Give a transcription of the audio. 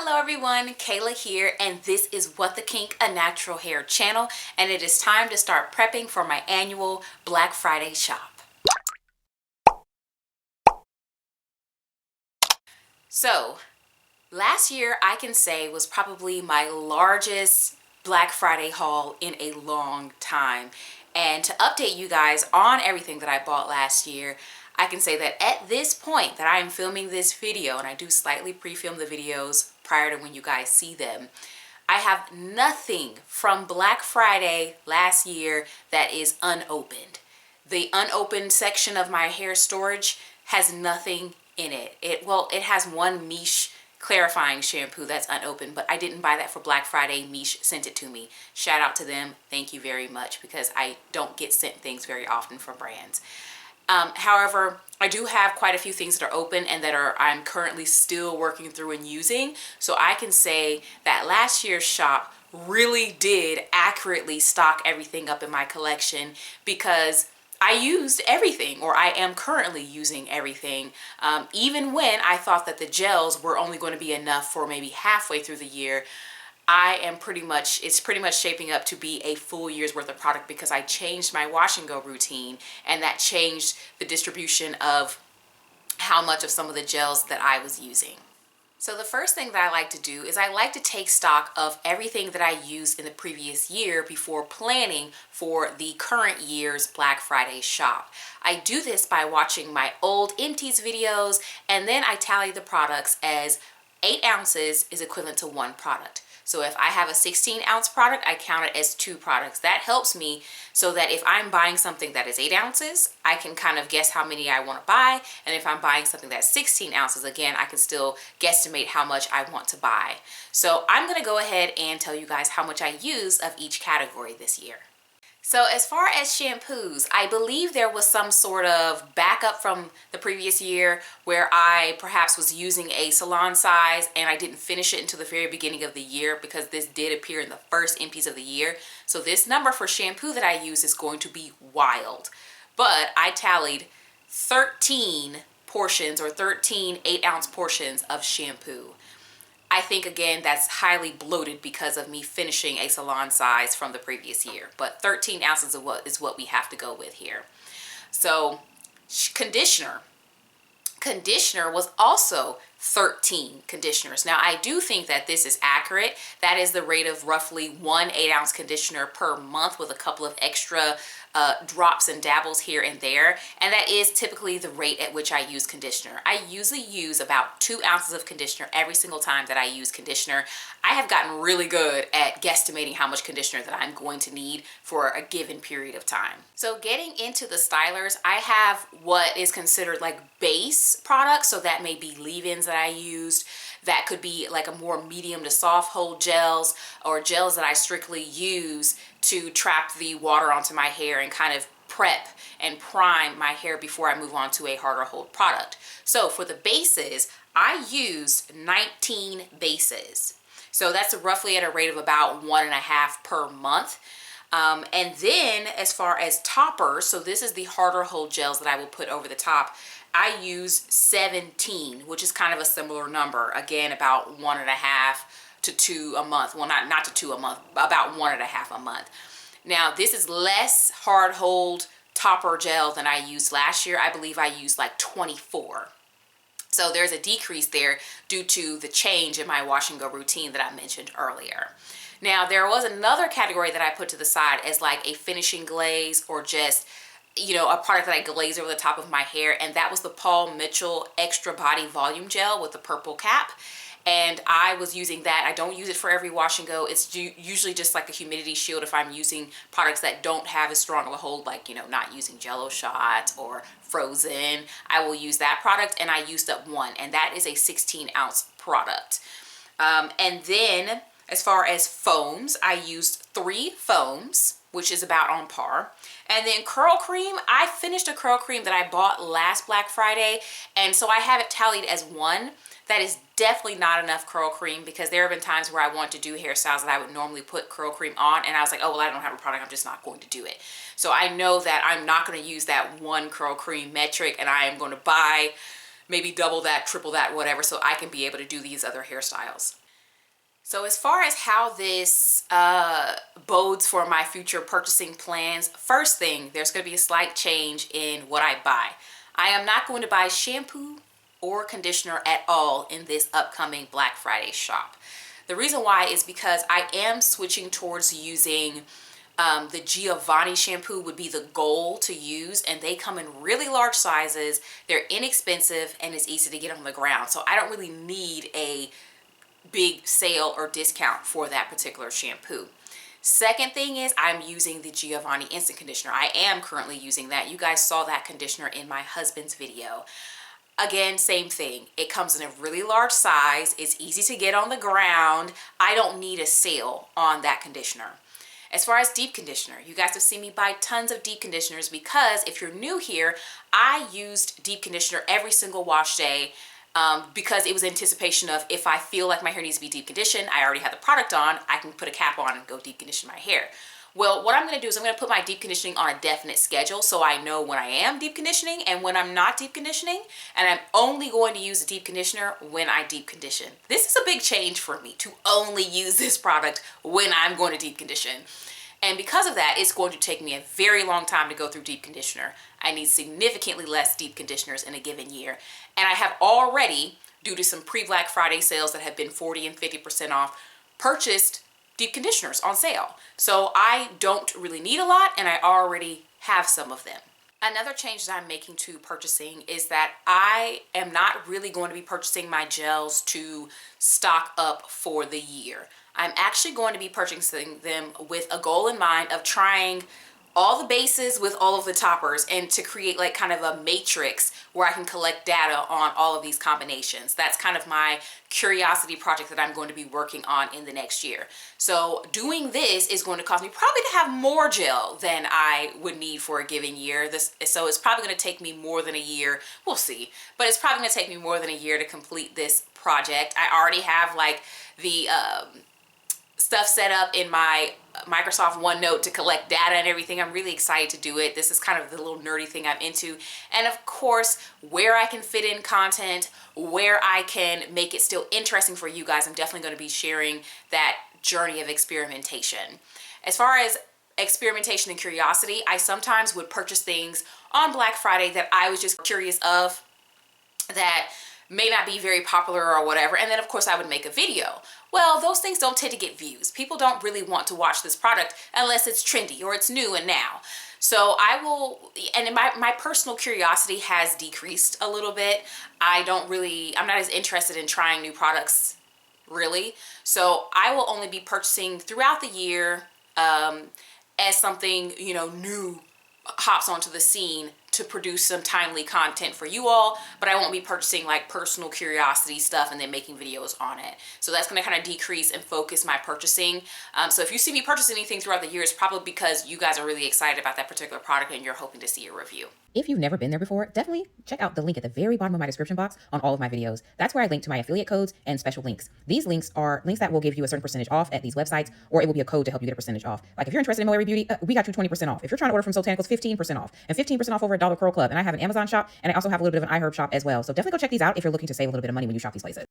Hello everyone, Kayla here, and this is What the Kink, a natural hair channel, and it is time to start prepping for my annual Black Friday shop. So, last year I can say was probably my largest Black Friday haul in a long time. And to update you guys on everything that I bought last year, I can say that at this point that I am filming this video, and I do slightly pre-film the videos prior to when you guys see them, I have nothing from Black Friday last year that is unopened. The unopened section of my hair storage has nothing in it. It has one Miche clarifying shampoo that's unopened, but I didn't buy that for Black Friday. Miche sent it to me. Shout out to them. Thank you very much, because I don't get sent things very often from brands. However, I do have quite a few things that are open and that I'm currently still working through and using. So I can say that last year's shop really did accurately stock everything up in my collection, because I used everything, or I am currently using everything, even when I thought that the gels were only going to be enough for maybe halfway through the year. It's pretty much shaping up to be a full year's worth of product, because I changed my wash and go routine, and that changed the distribution of how much of some of the gels that I was using. So the first thing that I like to do is I like to take stock of everything that I used in the previous year before planning for the current year's Black Friday shop. I do this by watching my old empties videos, and then I tally the products as 8 ounces is equivalent to 1 product. So if I have a 16-ounce product, I count it as 2 products. That helps me so that if I'm buying something that is 8 ounces, I can kind of guess how many I want to buy. And if I'm buying something that's 16 ounces, again, I can still guesstimate how much I want to buy. So I'm going to go ahead and tell you guys how much I use of each category this year. So as far as shampoos, I believe there was some sort of backup from the previous year where I perhaps was using a salon size and I didn't finish it until the very beginning of the year, because this did appear in the first empties of the year. So this number for shampoo that I use is going to be wild. But I tallied 13 portions, or 13 8-ounce portions of shampoo. I think, again, that's highly bloated because of me finishing a salon size from the previous year. But 13 ounces is what we have to go with here. So conditioner. Conditioner was also 13 conditioners. Now, I do think that this is accurate. That is the rate of roughly 1 8-ounce conditioner per month, with a couple of extra drops and dabbles here and there. And that is typically the rate at which I use conditioner. I usually use about 2 ounces of conditioner every single time that I use conditioner. I have gotten really good at guesstimating how much conditioner that I'm going to need for a given period of time. So getting into the stylers, I have what is considered like base products. So that may be leave-ins that I used. That could be like a more medium to soft hold gels, or gels that I strictly use to trap the water onto my hair and kind of prep and prime my hair before I move on to a harder hold product. So for the bases, I used 19 bases. So that's roughly at a rate of about 1.5 per month. And then as far as toppers, so this is the harder hold gels that I will put over the top. I use 17, which is kind of a similar number. Again, about 1.5 to 2 a month. Well, not to 2 a month, about 1.5 a month. Now, this is less hard hold topper gel than I used last year. I believe I used like 24. So there's a decrease there due to the change in my wash and go routine that I mentioned earlier. Now, there was another category that I put to the side as like a finishing glaze, or just, you know, a product that I glaze over the top of my hair, and that was the Paul Mitchell Extra Body Volume Gel with the purple cap. And I was using that. I don't use it for every wash and go. It's usually just like a humidity shield if I'm using products that don't have as strong of a hold, like, you know, not using Jello Shot or Frozen. I will use that product, and I used up 1, and that is a 16-ounce product. And then as far as foams, I used 3 foams, which is about on par. And then curl cream, I finished a curl cream that I bought last Black Friday, and so I have it tallied as 1. That is definitely not enough curl cream, because there have been times where I want to do hairstyles that I would normally put curl cream on, and I was like, oh, well, I don't have a product, I'm just not going to do it. So I know that I'm not going to use that 1 curl cream metric, and I am going to buy maybe double that, triple that, whatever, so I can be able to do these other hairstyles. So as far as how this bodes for my future purchasing plans, first thing, there's going to be a slight change in what I buy. I am not going to buy shampoo or conditioner at all in this upcoming Black Friday shop. The reason why is because I am switching towards using the Giovanni shampoo would be the goal to use, and they come in really large sizes. They're inexpensive and it's easy to get on the ground. So I don't really need a big sale or discount for that particular shampoo. Second thing is I'm using the Giovanni Instant Conditioner. I am currently using that. You guys saw that conditioner in my husband's video. Again, same thing. It comes in a really large size. It's easy to get on the ground. I don't need a sale on that conditioner. As far as deep conditioner, you guys have seen me buy tons of deep conditioners because if you're new here, I used deep conditioner every single wash day because it was anticipation of if I feel like my hair needs to be deep conditioned, I already have the product on, I can put a cap on and go deep condition my hair. Well, what I'm going to do is I'm going to put my deep conditioning on a definite schedule so I know when I am deep conditioning and when I'm not deep conditioning, and I'm only going to use a deep conditioner when I deep condition. This is a big change for me to only use this product when I'm going to deep condition. And because of that, it's going to take me a very long time to go through deep conditioner. I need significantly less deep conditioners in a given year. And I have already, due to some pre-Black Friday sales that have been 40 and 50% off, purchased deep conditioners on sale. So I don't really need a lot and I already have some of them. Another change that I'm making to purchasing is that I am not really going to be purchasing my gels to stock up for the year. I'm actually going to be purchasing them with a goal in mind of trying all the bases with all of the toppers and to create like kind of a matrix where I can collect data on all of these combinations. That's kind of my curiosity project that I'm going to be working on in the next year. So doing this is going to cause me probably to have more gel than I would need for a given year. So it's probably going to take me more than a year. We'll see. But it's probably going to take me more than a year to complete this project. I already have like the stuff set up in my Microsoft OneNote to collect data and everything. I'm really excited to do it. This is kind of the little nerdy thing I'm into. And of course, where I can fit in content, where I can make it still interesting for you guys, I'm definitely going to be sharing that journey of experimentation. As far as experimentation and curiosity, I sometimes would purchase things on Black Friday that I was just curious of that may not be very popular or whatever, and then of course I would make a video. Well, those things don't tend to get views. People don't really want to watch this product unless it's trendy or it's new and now. So I will, and my personal curiosity has decreased a little bit. I'm not as interested in trying new products really. So I will only be purchasing throughout the year as something, new hops onto the scene to produce some timely content for you all, but I won't be purchasing like personal curiosity stuff and then making videos on it. So that's going to kind of decrease and focus my purchasing. So if you see me purchase anything throughout the year, it's probably because you guys are really excited about that particular product and you're hoping to see a review. If you've never been there before, definitely check out the link at the very bottom of my description box on all of my videos. That's where I link to my affiliate codes and special links. These links are links that will give you a certain percentage off at these websites, or it will be a code to help you get a percentage off. Like if you're interested in Moery Beauty, we got you 20% off. If you're trying to order from Soultanicals, 15% off, and 15% off over at Dollar Curl Club. And I have an Amazon shop, and I also have a little bit of an iHerb shop as well. So definitely go check these out if you're looking to save a little bit of money when you shop these places.